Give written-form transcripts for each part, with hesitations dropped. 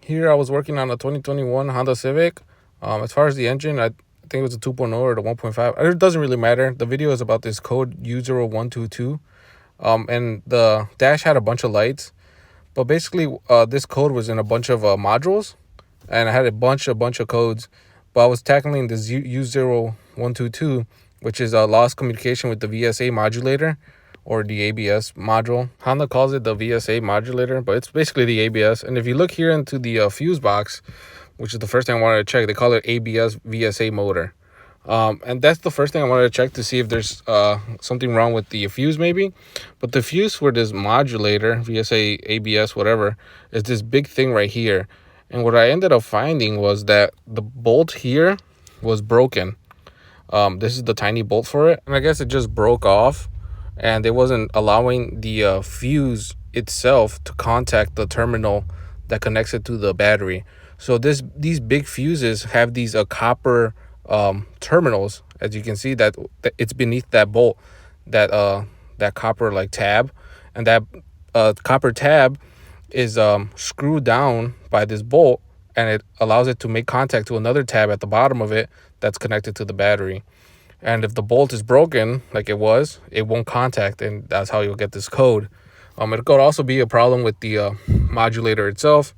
Here I was working on a 2021 Honda Civic. As far as the engine, I think it was a 2.0 or the 1.5. It doesn't really matter. The video is about this code U0122. And the dash had a bunch of lights. But basically, this code was in a bunch of modules. And I had a bunch of codes. But I was tackling this U0122, which is a lost communication with the VSA modulator, or the ABS module. Honda calls it the VSA modulator, but it's basically the ABS. And if you look here into the fuse box, which is the first thing I wanted to check, they call it ABS VSA motor. And that's the first thing I wanted to check to see if there's something wrong with the fuse maybe. But the fuse for this modulator, VSA, ABS, whatever, is this big thing right here. And what I ended up finding was that the bolt here was broken. This is the tiny bolt for it. And I guess it just broke off. And it wasn't allowing the fuse itself to contact the terminal that connects it to the battery. So these big fuses have these copper terminals, as you can see that it's beneath that bolt, that copper like tab, and that copper tab is screwed down by this bolt, and it allows it to make contact to another tab at the bottom of it that's connected to the battery. And if the bolt is broken, like it was, it won't contact, and that's how you'll get this code. It could also be a problem with the modulator itself,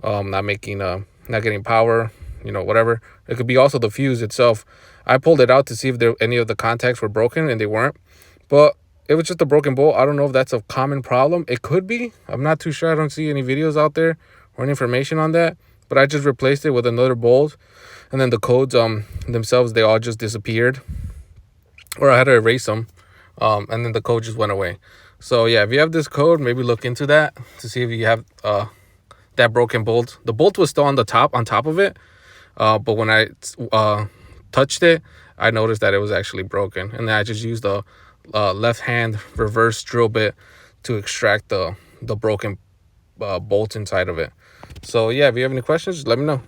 not getting power, whatever. It could be also the fuse itself. I pulled it out to see if any of the contacts were broken, and they weren't. But it was just a broken bolt. I don't know if that's a common problem. It could be. I'm not too sure. I don't see any videos out there or any information on that. But I just replaced it with another bolt. And then the codes themselves, they all just disappeared. Or I had to erase them. And then the code just went away. So yeah, if you have this code, maybe look into that to see if you have that broken bolt. The bolt was still on top of it. But when I touched it, I noticed that it was actually broken. And then I just used the left hand reverse drill bit to extract the broken bolt inside of it. So yeah, if you have any questions, just let me know.